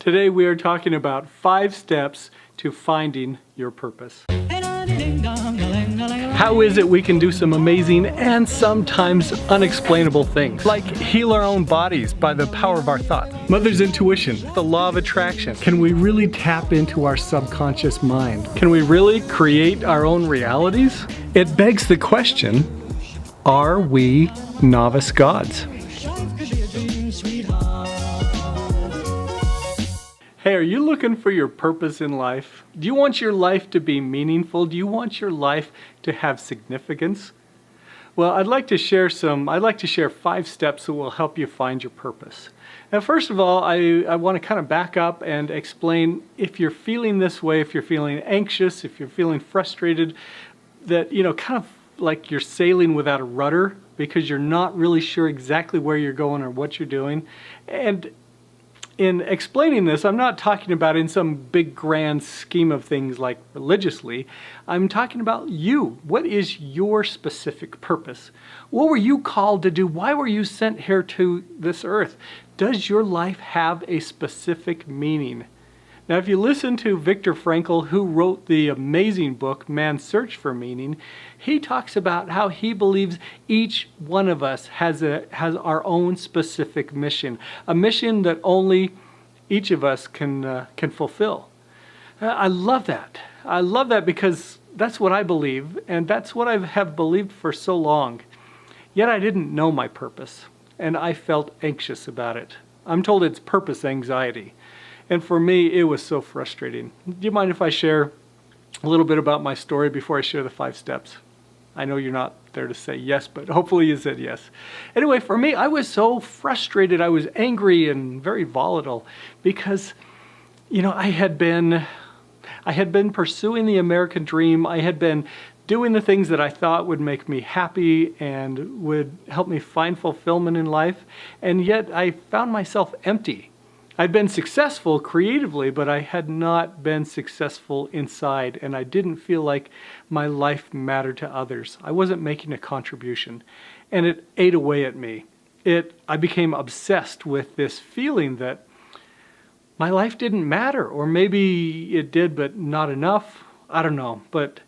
Today we are talking about 5 steps to finding your purpose. How is it we can do some amazing and sometimes unexplainable things, like heal our own bodies by the power of our thoughts? Mother's intuition, the law of attraction. Can we really tap into our subconscious mind? Can we really create our own realities? It begs the question, are we novice gods? Hey, are you looking for your purpose in life? Do you want your life to be meaningful? Do you want your life to have significance? Well, I'd like to share 5 steps that will help you find your purpose. Now, first of all, I want to kind of back up and explain, if you're feeling this way, if you're feeling anxious, if you're feeling frustrated, that, kind of like you're sailing without a rudder because you're not really sure exactly where you're going or what you're doing. And in explaining this, I'm not talking about in some big grand scheme of things like religiously. I'm talking about you. What is your specific purpose? What were you called to do? Why were you sent here to this earth? Does your life have a specific meaning? Now, if you listen to Viktor Frankl, who wrote the amazing book, Man's Search for Meaning, he talks about how he believes each one of us has our own specific mission, a mission that only each of us can fulfill. I love that. I love that because that's what I believe, and that's what I have believed for so long. Yet I didn't know my purpose, and I felt anxious about it. I'm told it's purpose anxiety. And for me, it was so frustrating. Do you mind if I share a little bit about my story before I share the 5 steps? I know you're not there to say yes, but hopefully you said yes. Anyway, for me, I was so frustrated. I was angry and very volatile because, I had been pursuing the American dream. I had been doing the things that I thought would make me happy and would help me find fulfillment in life. And yet I found myself empty. I'd been successful creatively, but I had not been successful inside, and I didn't feel like my life mattered to others. I wasn't making a contribution, and it ate away at me. I became obsessed with this feeling that my life didn't matter, or maybe it did, but not enough. I don't know. But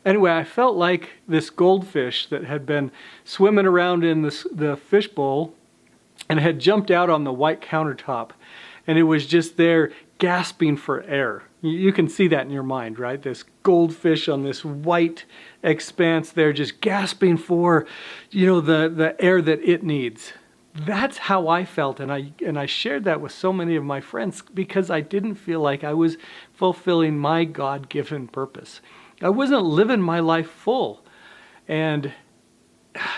anyway, I felt like this goldfish that had been swimming around in the fishbowl and had jumped out on the white countertop. And it was just there gasping for air. You can see that in your mind, right? This goldfish on this white expanse there just gasping for, the air that it needs. That's how I felt, and I shared that with so many of my friends because I didn't feel like I was fulfilling my God-given purpose. I wasn't living my life full, and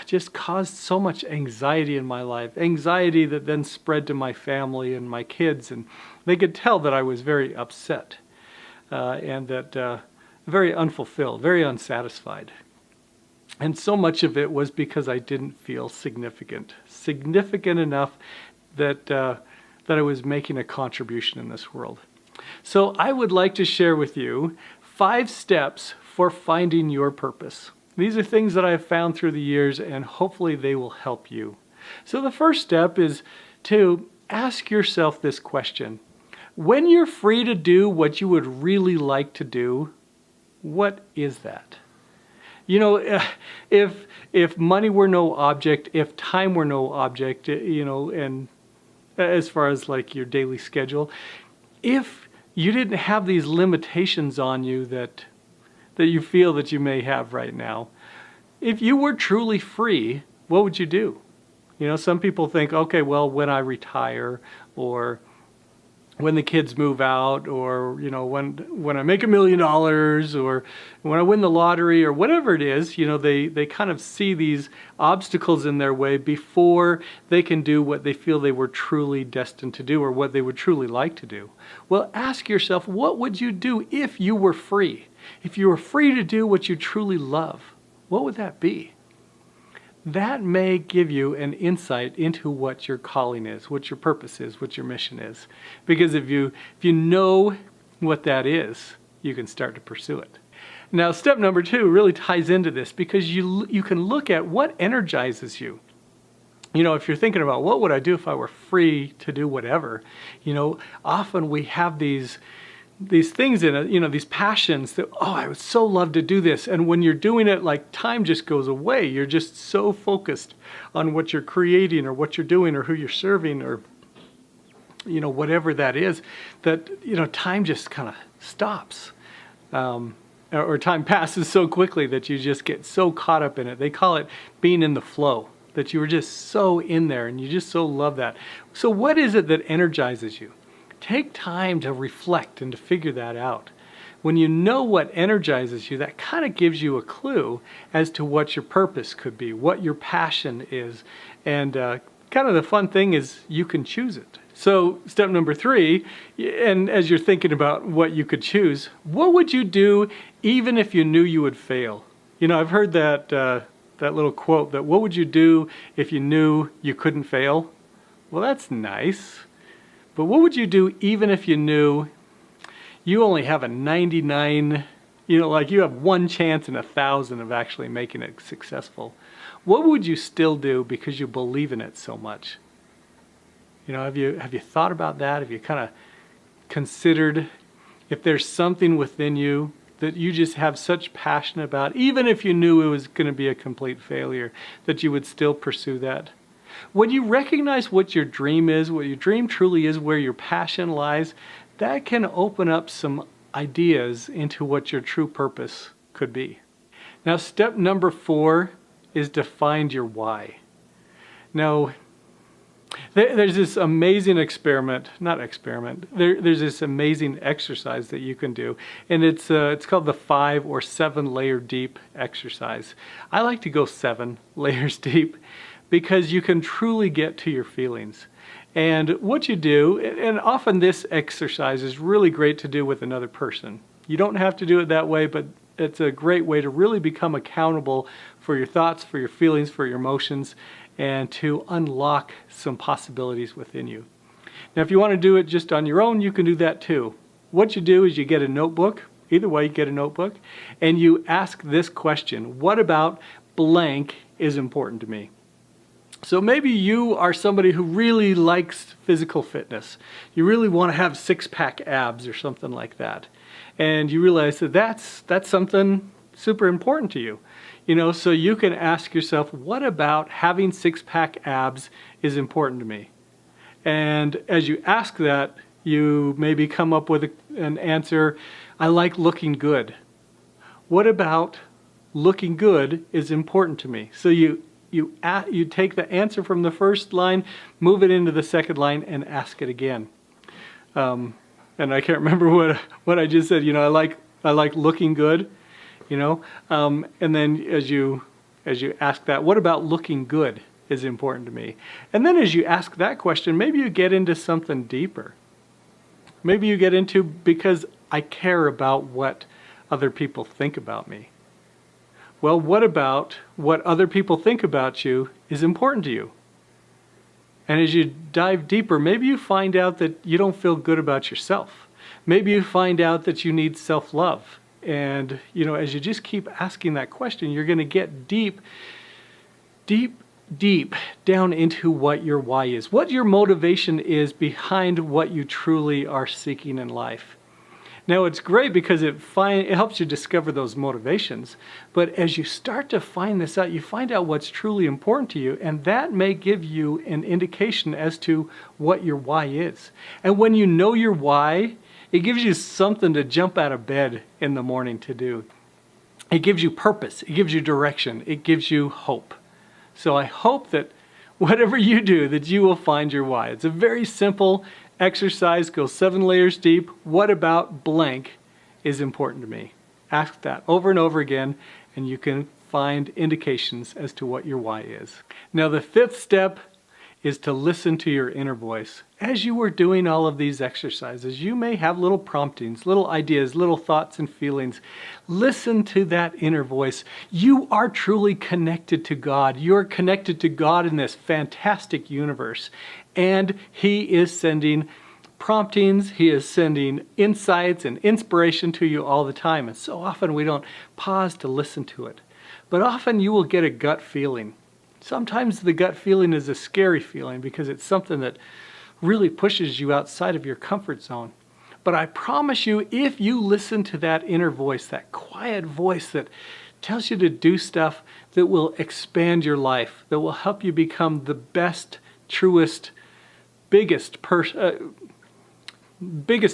just caused so much anxiety in my life. Anxiety that then spread to my family and my kids, and they could tell that I was very upset and that very unfulfilled, very unsatisfied. And so much of it was because I didn't feel significant enough that I was making a contribution in this world. So I would like to share with you 5 steps for finding your purpose. These are things that I've found through the years, and hopefully they will help you. So the first step is to ask yourself this question. When you're free to do what you would really like to do, what is that? If money were no object, if time were no object, and as far as like your daily schedule, if you didn't have these limitations on you that you feel that you may have right now, if you were truly free, what would you do? Some people think, okay, well, when I retire, or when the kids move out, or when I make $1 million, or when I win the lottery, or whatever it is, they kind of see these obstacles in their way before they can do what they feel they were truly destined to do, or what they would truly like to do. Well, ask yourself, what would you do if you were free? If you were free to do what you truly love, what would that be? That may give you an insight into what your calling is, what your purpose is, what your mission is. Because if you know what that is, you can start to pursue it. Now, step number 2 really ties into this because you can look at what energizes you. If you're thinking about what would I do if I were free to do whatever, often we have these things in it, these passions that, oh, I would so love to do this. And when you're doing it, like, time just goes away. You're just so focused on what you're creating or what you're doing or who you're serving or, whatever that is, that, time just kind of stops. Or time passes so quickly that you just get so caught up in it. They call it being in the flow, that you were just so in there and you just so love that. So what is it that energizes you? Take time to reflect and to figure that out. When you know what energizes you, that kind of gives you a clue as to what your purpose could be, what your passion is. And kind of the fun thing is you can choose it. So step number 3, and as you're thinking about what you could choose, what would you do even if you knew you would fail? I've heard that little quote, that what would you do if you knew you couldn't fail? Well, that's nice. But what would you do even if you knew you only have a 99, like you have one chance in 1,000 of actually making it successful? What would you still do because you believe in it so much? Have you thought about that? Have you kind of considered if there's something within you that you just have such passion about, even if you knew it was going to be a complete failure, that you would still pursue that? When you recognize what your dream is, what your dream truly is, where your passion lies, that can open up some ideas into what your true purpose could be. Now, step number 4 is to find your why. Now, there's this amazing there's this amazing exercise that you can do, and it's called the 5 or 7 layer deep exercise. I like to go 7 layers deep because you can truly get to your feelings. And what you do, and often this exercise is really great to do with another person. You don't have to do it that way, but it's a great way to really become accountable for your thoughts, for your feelings, for your emotions, and to unlock some possibilities within you. Now, if you want to do it just on your own, you can do that too. What you do is you get a notebook, either way, you get a notebook, and you ask this question: what about blank is important to me? So maybe you are somebody who really likes physical fitness. You really want to have 6-pack abs or something like that. And you realize that that's something super important to you. So you can ask yourself, what about having 6-pack abs is important to me? And as you ask that, you maybe come up with an answer: I like looking good. What about looking good is important to me? So you take the answer from the first line, move it into the second line, and ask it again. And I can't remember what I just said. I like looking good. And then as you ask that, what about looking good is important to me? And then as you ask that question, maybe you get into something deeper. Maybe you get into, because I care about what other people think about me. Well, what about what other people think about you is important to you? And as you dive deeper, maybe you find out that you don't feel good about yourself. Maybe you find out that you need self-love. And, as you just keep asking that question, you're going to get deep down into what your why is, what your motivation is behind what you truly are seeking in life. Now, it's great because it helps you discover those motivations. But as you start to find this out, you find out what's truly important to you, and that may give you an indication as to what your why is. And when you know your why, it gives you something to jump out of bed in the morning to do. It gives you purpose. It gives you direction. It gives you hope. So I hope that whatever you do, that you will find your why. It's a very simple exercise. Go 7 layers deep. What about blank is important to me? Ask that over and over again, and you can find indications as to what your why is. Now, the 5th step is to listen to your inner voice. As you are doing all of these exercises, you may have little promptings, little ideas, little thoughts and feelings. Listen to that inner voice. You are truly connected to God. You're connected to God in this fantastic universe. And He is sending promptings, He is sending insights and inspiration to you all the time. And so often we don't pause to listen to it. But often you will get a gut feeling. Sometimes the gut feeling is a scary feeling because it's something that really pushes you outside of your comfort zone. But I promise you, if you listen to that inner voice, that quiet voice that tells you to do stuff that will expand your life, that will help you become the best, truest, biggest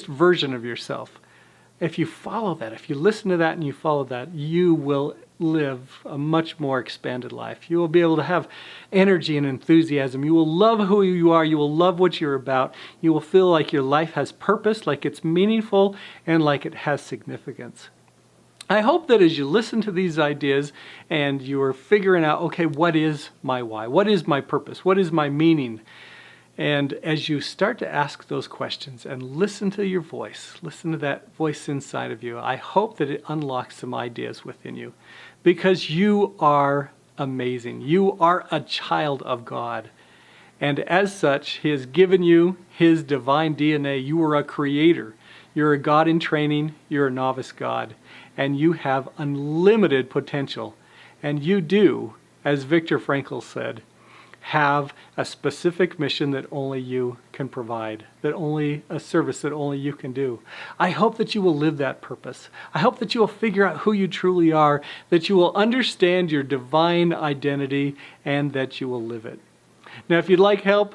version of yourself. If you follow that, if you listen to that and you follow that, you will live a much more expanded life. You will be able to have energy and enthusiasm. You will love who you are. You will love what you're about. You will feel like your life has purpose, like it's meaningful, and like it has significance. I hope that as you listen to these ideas and you are figuring out, okay, what is my why? What is my purpose? What is my meaning? And as you start to ask those questions and listen to your voice, listen to that voice inside of you, I hope that it unlocks some ideas within you, because you are amazing. You are a child of God. And as such, He has given you His divine DNA. You are a creator. You're a God in training. You're a novice God. And you have unlimited potential. And you do, as Viktor Frankl said, have a specific mission that only you can provide, a service that only you can do. I hope that you will live that purpose. I hope that you will figure out who you truly are, that you will understand your divine identity, and that you will live it. Now, if you'd like help,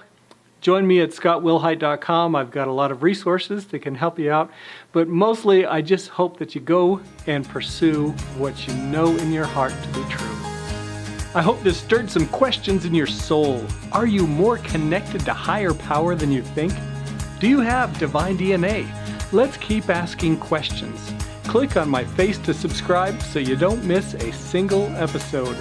join me at scottwilhite.com. I've got a lot of resources that can help you out, but mostly I just hope that you go and pursue what you know in your heart to be true. I hope this stirred some questions in your soul. Are you more connected to higher power than you think? Do you have divine DNA? Let's keep asking questions. Click on my face to subscribe so you don't miss a single episode.